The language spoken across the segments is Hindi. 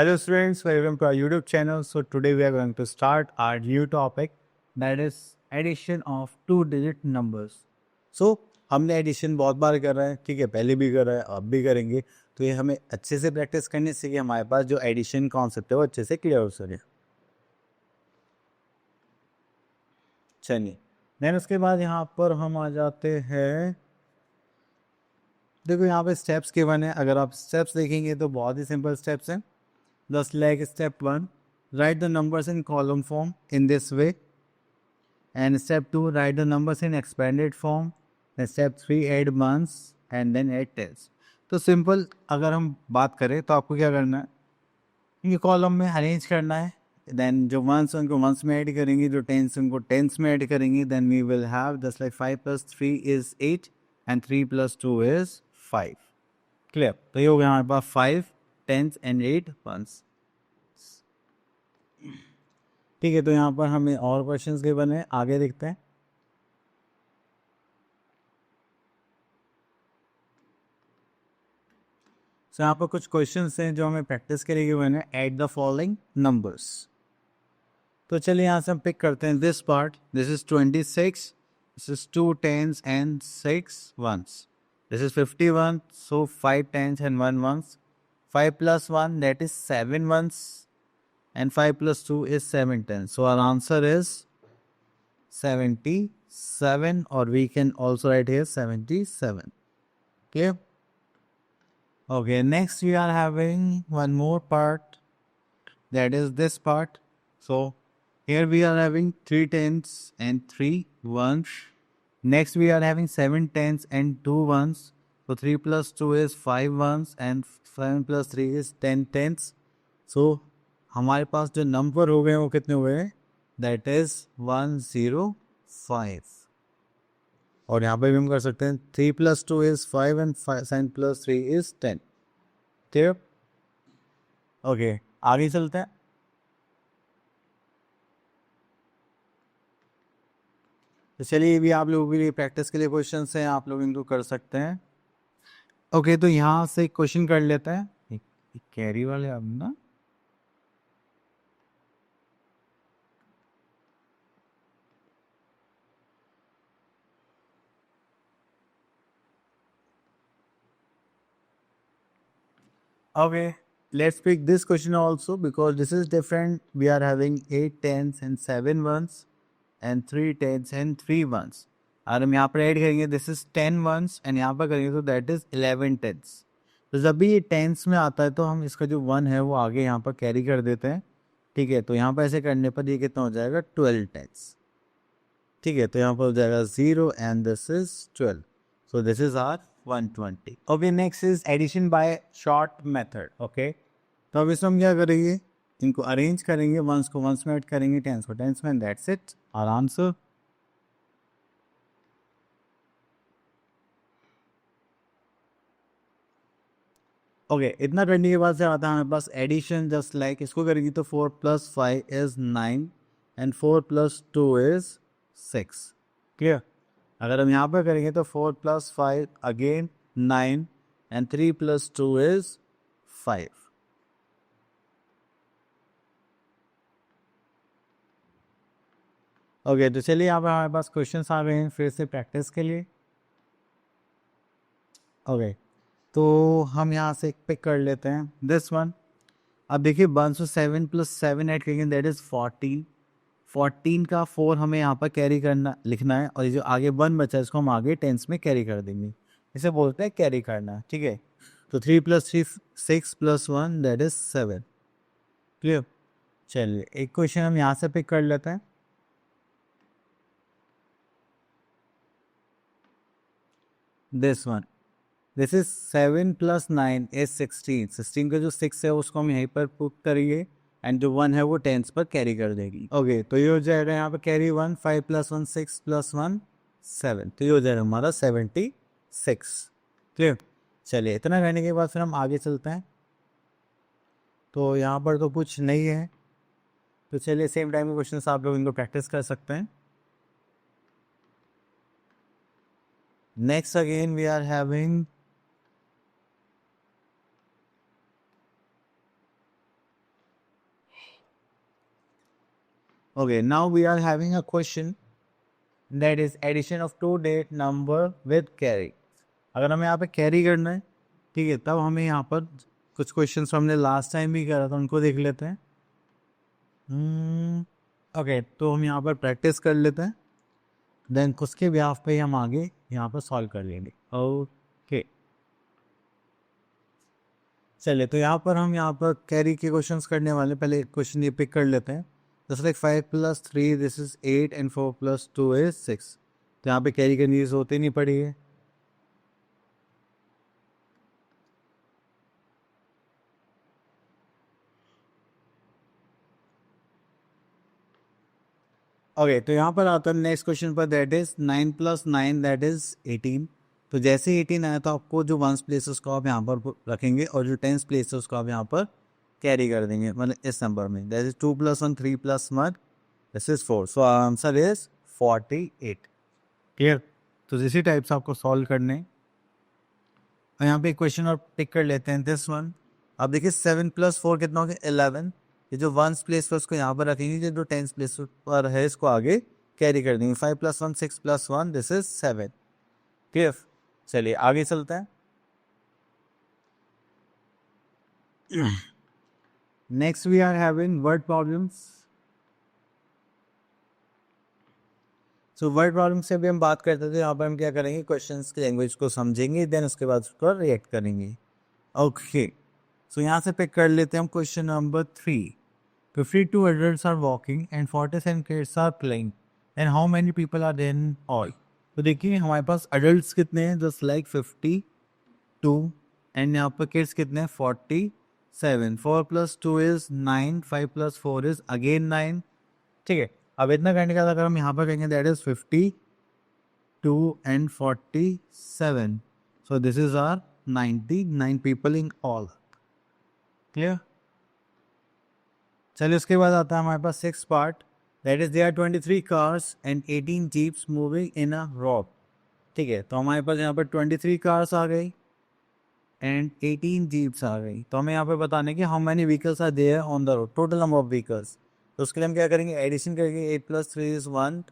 Hello students, welcome to our YouTube channel. So today we are going to start our new topic, that is addition of two-digit numbers. So हमने एडिशन बहुत बार कर रहे हैं, ठीक है, पहले भी कर रहे हैं, अब भी करेंगे. तो ये हमें अच्छे से प्रैक्टिस करने से कि हमारे पास जो एडिशन कॉन्सेप्ट है वो अच्छे से क्लियर हो सके. चलिए, देन उसके बाद यहाँ पर हम आ जाते हैं. देखो यहाँ पे स्टेप्स गिवन है. अगर आप स्टेप्स देखेंगे तो बहुत ही सिंपल स्टेप्स हैं. Just like step 1, write the numbers in column form in this way. And step 2, write the numbers in expanded form. And step 3, add ones and then add tens. तो सिंपल अगर हम बात करें तो आपको क्या करना है, ये कॉलम में अरेंज करना है. देन जो वंस उनको वंस में ऐड करेंगे, जो टेंस उनको टेंस में ऐड करेंगे. Then we will have just like 5 + 3 is 8 and 3 + 2 is 5. Clear. तो ये हो गया हमारे पास 5 टेंस एंड 8 वंस. ठीक है, तो यहाँ पर हमें और क्वेश्चंस गिवन है, आगे देखते हैं. तो यहाँ पर कुछ क्वेश्चंस हैं जो हमें प्रैक्टिस के लिए गिवन है. Add the following numbers. तो चलिए यहाँ से हम पिक करते हैं this part. This is 26, this is 2 tens and 6 ones. This is 51, so 5 tens and 1 ones. 5 + 1 that is 7 ones and 5 + 2 is 7 tens. So our answer is 77, or we can also write here 77. Okay. Okay, next we are having one more part, that is this part. So here we are having 3 tens and 3 ones. Next we are having 7 tens and 2 ones. So 3 + 2 is 5 ones and 7 + 3 is 10 tens. So हमारे पास जो नंबर हो गए वो कितने हुए हैं, दैट इज 105. और यहाँ पे भी हम कर सकते हैं 3 + 2 इज 5 एंड 7 + 3 इज 10. ठीक. ओके, आगे चलते हैं. तो चलिए, भी आप लोगों के लिए प्रैक्टिस के लिए क्वेश्चन हैं, आप लोग इनको कर सकते हैं. ओके, तो यहाँ से क्वेश्चन कर लेते हैं. कैरी वाले अब ना. Okay, let's pick this question also because this is different. We are having 8 tens and 7 ones and 3 tens and 3 ones. और हम यहाँ पर ऐड करेंगे, दिस इज 10 ones एंड यहाँ पर करेंगे तो दैट इज 11 tens. तो जब भी ये टेंस में आता है तो हम इसका जो 1 है वो आगे यहाँ पर कैरी कर देते हैं. ठीक है, तो यहाँ पर ऐसे करने पर ये कितना हो जाएगा, 12 tens. ठीक है, तो यहाँ पर हो जाएगा 0 and this is 12. So this is our 120. Okay, next is addition by short method. Okay, तो अब इसमें हम क्या करेंगे, इनको अरेंज करेंगे, वंस को वंस में ऐड करेंगे, टेंस को टेंस में. That's it, our answer. Okay, इतना करने के बाद से आता है हमारे पास एडिशन. जस्ट लाइक इसको करेंगे तो 4 + 5 इज 9 एंड 4 + 2 इज 6. क्लियर. अगर हम यहाँ पर करेंगे तो 4 + 5 अगेन 9 एंड 3 + 2 इज 5. ओके, तो चलिए यहाँ पर हमारे पास क्वेश्चन आ गए हैं फिर से प्रैक्टिस के लिए. ओके, तो हम यहाँ से पिक कर लेते हैं दिस वन. अब देखिए 107 + 7 ऐड करेंगे, दैट इज 14. 14 का 4 हमें यहाँ पर कैरी करना लिखना है, और ये जो आगे 1 बचा है इसको हम आगे टेंस में कैरी कर देंगे. इसे बोलते हैं कैरी करना. ठीक है, तो 3 + 3 6 + 1 दैट इज 7. क्लियर. चलिए, एक क्वेश्चन हम यहाँ से पिक कर लेते हैं. This one, this is 7 + 9 is 16. 16 का जो 6 है उसको हम यहीं पर पुट करेंगे एंड जो 1 है वो टेंस पर कैरी कर देगी. ओके, तो ये हो जाएगा यहाँ पर कैरी 1. 5 + 1 6 + 1 7. तो ये हो जाएगा हमारा 76. क्लियर. चलिए, इतना करने के बाद फिर हम आगे चलते हैं. तो यहाँ पर तो कुछ नहीं है, तो चलिए सेम टाइम के क्वेश्चन आप लोग इनको प्रैक्टिस कर सकते हैं. Next again we are having Okay, now we are having a question that is addition of two date number with carry. अगर हमें यहाँ पे कैरी करना है, ठीक है, तब हमें यहाँ पर कुछ क्वेश्चंस हमने लास्ट टाइम भी करा था, उनको देख लेते हैं. ओके, तो हम यहाँ पर प्रैक्टिस कर लेते हैं, देन उसके ब्याह पे हम आगे यहाँ पर सॉल्व कर लेंगे. ओके, चलिए, तो यहाँ पर हम यहाँ पर कैरी के क्वेश्चंस करने वाले. पहले क्वेश्चन ये पिक कर लेते हैं. जैसे like 5 + 3 this is 8 and 4 + 2 is 6. तो यहाँ पे कैरी करने की जरूरत ही नहीं पड़ी है. ओके, तो यहाँ पर आता है नेक्स्ट क्वेश्चन पर, दैट इज 9 + 9 दैट इज 18. तो जैसे 18 आया तो आपको जो 1s प्लेसेस को आप यहाँ पर रखेंगे और जो 10s प्लेसेस को आप यहाँ पर कैरी कर देंगे, मतलब इस नंबर में. That is 2 + 1 3 + 1 this is 4. So answer is 48. Clear? तो इसी टाइप से आपको सॉल्व करने हैं. और यहाँ पे एक क्वेश्चन और पिक कर लेते हैं, दिस वन. आप देखिए 7 + 4 कितना हो गया 11. ये जो 1s प्लेस पर उसको यहाँ पर रखेंगे, जो 10s प्लेस पर है इसको आगे कैरी कर देंगे. 5 + 1 6 + 1 दिस इज 7. क्लियर? चलिए आगे चलते हैं. Next we are having word problems. So word problem से भी हम बात करते थे. यहाँ पर हम क्या करेंगे, क्वेश्चंस की लैंग्वेज को समझेंगे, देन उसके बाद उसको रिएक्ट करेंगे. ओके, सो यहाँ से पिक कर लेते हैं हम question number 3. 52 adults are walking and 47 kids are playing and how many people are there in all. तो देखिए हमारे पास adults कितने हैं, जस्ट लाइक 52 एंड यहाँ पर किड्स कितने हैं 47. 4 + 2 इज 9, 5 + 4 इज अगेन 9. ठीक है, अब इतना करने का अगर हम यहाँ पर कहेंगे that is 52 and 47. So this is are 99 people in all. Clear? चलिए, उसके बाद आता है हमारे पास 6 part. That is there 23 cars and 18 jeeps moving in a row. ठीक है, तो हमारे पास यहाँ पर 23 कार्स आ गई एंड 18 जीप्स आ गई. तो हमें यहाँ पे बताने की how many vehicles are there on the road, total number of vehicles. तो उसके लिए हम क्या करेंगे, एडिशन करेंगे. 8 + 3 इज 1,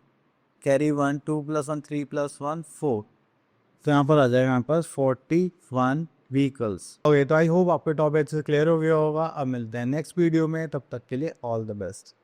कैरी 1, 2 + 1 3 + 1 4. तो यहाँ पर आ जाएगा हमारे पास 41 व्हीकल्स. ओके, तो आई होप आपके टॉपिक से क्लियर हो गया होगा. अब मिलते हैं नेक्स्ट वीडियो में, तब तक के लिए ऑल द बेस्ट.